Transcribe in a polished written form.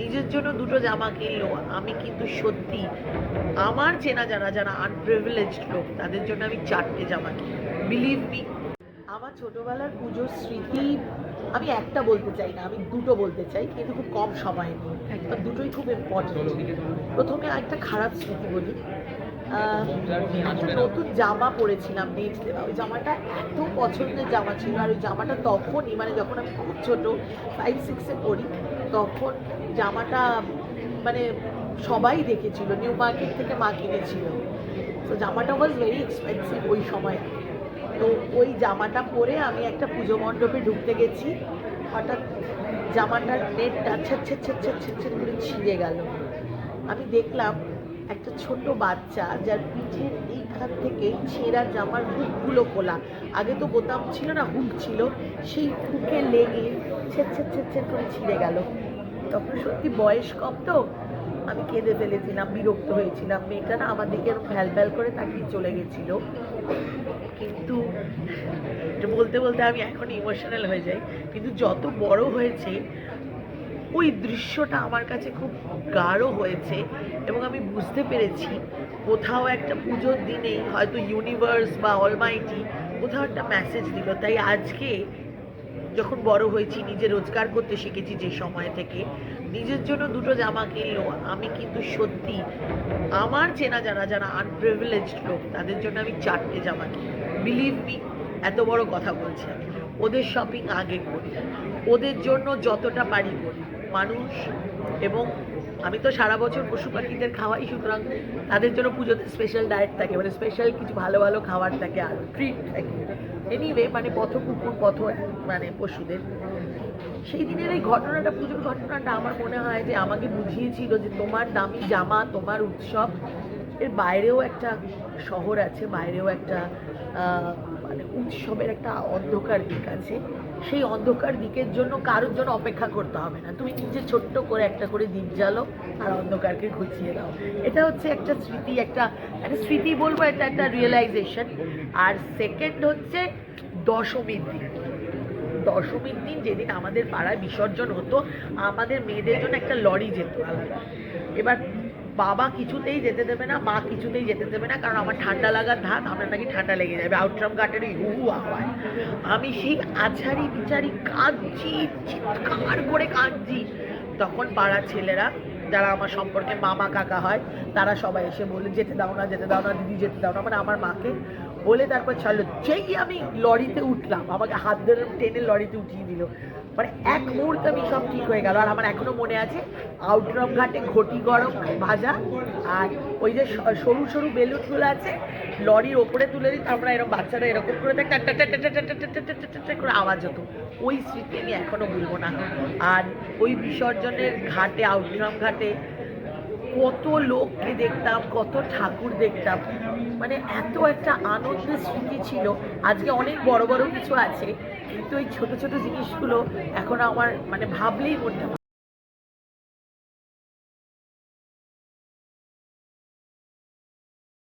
নিজের জন্য দুটো জামা কিনলো। আমি কিন্তু সত্যি আমার চেনা যারা আনপ্রিভিলেজড লোক তাদের জন্য আমি 4টে জামা কিনি। বিলিভ মি, আমার ছোটবেলার পুজোর স্মৃতি আমি একটা বলতে চাই না, আমি দুটো বলতে চাই, কিন্তু খুব কম সময় নিয়ে। দুটোই খুব ইম্পর্টেন্ট। প্রথমে একটা খারাপ স্মৃতি বলি। একটা নতুন জামা পরেছিলাম নেক্সট ডে। ওই জামাটা এত পছন্দের জামা ছিল, আর ওই জামাটা তখনই মানে যখন আমি খুব ছোট 5-6-এ পড়ি, তখন জামাটা মানে সবাই দেখেছিল, নিউ মার্কেট থেকে মা কিনেছিল। তো জামাটা ওয়াজ ভেরি এক্সপেন্সিভ ওই সময়। তো ওই জামাটা পরে আমি একটা পুজো মণ্ডপে ঢুকতে গেছি, হঠাৎ জামাটার নেটটা ছেট করে ছিঁড়ে গেল। আমি দেখলাম একটা ছোট বাচ্চা যার পিঠের এইখান থেকে ছেঁড়া জামার হুকগুলো খোলা, আগে তো বোতাম ছিল না, হুক ছিল, সেই হুকে লেগে ছেট করে ছিঁড়ে গেল। তখন সত্যি বয়স কম তো, আমি কেঁদে ফেলেছিলাম, বিরক্ত হয়েছিলাম। মেয়েটা না আমার দিকে এরকম ভ্যাল করে তাকিয়ে চলে গেছিল। কিন্তু বলতে বলতে আমি এখন ইমোশনাল হয়ে যাই। কিন্তু যত বড় হয়েছে ওই দৃশ্যটা আমার কাছে খুব গাঢ় হয়েছে, এবং আমি বুঝতে পেরেছি কোথাও একটা পুজোর দিনেই হয়তো ইউনিভার্স বা অলমাইটি কোথাও একটা মেসেজ দিল। তাই আজকে যখন বড় হয়েছি, নিজে রোজগার করতে শিখেছি যে সময় থেকে, নিজের জন্য দুটো জামা কিনলো। আমি কিন্তু সত্যি আমার চেনা যারা আনপ্রিভিলেজড লোক তাদের জন্য আমি 4টে জামা কিনি। বিলিভ মি, এত বড় কথা বলছি আমি। ওদের শপিং আগে করি, ওদের জন্য যতটা পারি করি। মানুষ, এবং আমি তো সারা বছর পশু পাখিদের খাওয়াই, সুতরাং তাদের জন্য পুজোতে স্পেশাল ডায়েট থাকে, মানে স্পেশাল কিছু ভালো ভালো খাবার থাকে, আর ট্রিট থাকে। এনিওয়ে, মানে পথ কুকুর মানে পশুদের সেই দিনের এই ঘটনাটা, পুজোর ঘটনাটা আমার মনে হয় যে আমাকে বুঝিয়েছিল যে তোমার দামি জামা, তোমার উৎসব, এর বাইরেও একটা শহর আছে, বাইরেও একটা মানে উৎসবের একটা অন্ধকার দিক আছে। সেই অন্ধকার দিকের জন্য কারোর জন্য অপেক্ষা করতে হবে না, তুমি নিজে ছোট্ট করে একটা করে দ্বীপ জ্বালো আর অন্ধকারকে ঘুচিয়ে দাও। এটা হচ্ছে একটা স্মৃতি, একটা স্মৃতি বলবো, এটা একটা রিয়েলাইজেশন। আর সেকেন্ড হচ্ছে দশমীর দিন। দশমীর দিন যেদিন আমাদের পাড়ায় বিসর্জন হতো, আমাদের মেয়েদের জন্য একটা লরি যেত। এবার বাবা কিছুতেই যেতে দেবে না, মা কিছুতেই যেতে দেবে না, কারণ আমার ঠান্ডা লাগার ধাত, আমরা নাকি ঠান্ডা লেগে যাবে আউটরাম ঘাটের ওই হু আওয়াজ। আমি সেই আছাড়ি বিচারি কাঁদছি, চিৎকার করে কাঁদছি। তখন পাড়ার ছেলেরা, যারা আমার সম্পর্কে মামা কাকা হয়, তারা সবাই এসে বলে যেতে দাও না দিদি, যেতে দাও না, মানে আমার মাকে বলে তারপর ছাড়লো। যেই আমি লরিতে উঠলাম, আমাকে হাত ধরে টেনে লরিতে উঠিয়ে দিল, মানে এক মুহূর্তে আমি সব ঠিক হয়ে গেল। আর আমার এখনো মনে আছে আউটরাম ঘাটে ঘটি গরম ভাজা, আর ওই যে সরু সরু বেলুনগুলো আছে, লরির ওপরে তুলে দিত, আমরা এরকম বাচ্চারা এরকম করে করে আওয়াজ হতো। ওই স্মৃতি আমি এখনো ভুলবো না। আর ওই বিসর্জনের ঘাটে, আউটরাম ঘাটে কত লোককে দেখতাম, কত ঠাকুর দেখতাম, মানে এত একটা আনন্দের স্মৃতি ছিল। আজকে অনেক বড় বড় কিছু আছে, কিন্তু এই ছোট ছোট জিনিসগুলো এখন আমার মানে ভাবলেই মনে হয়।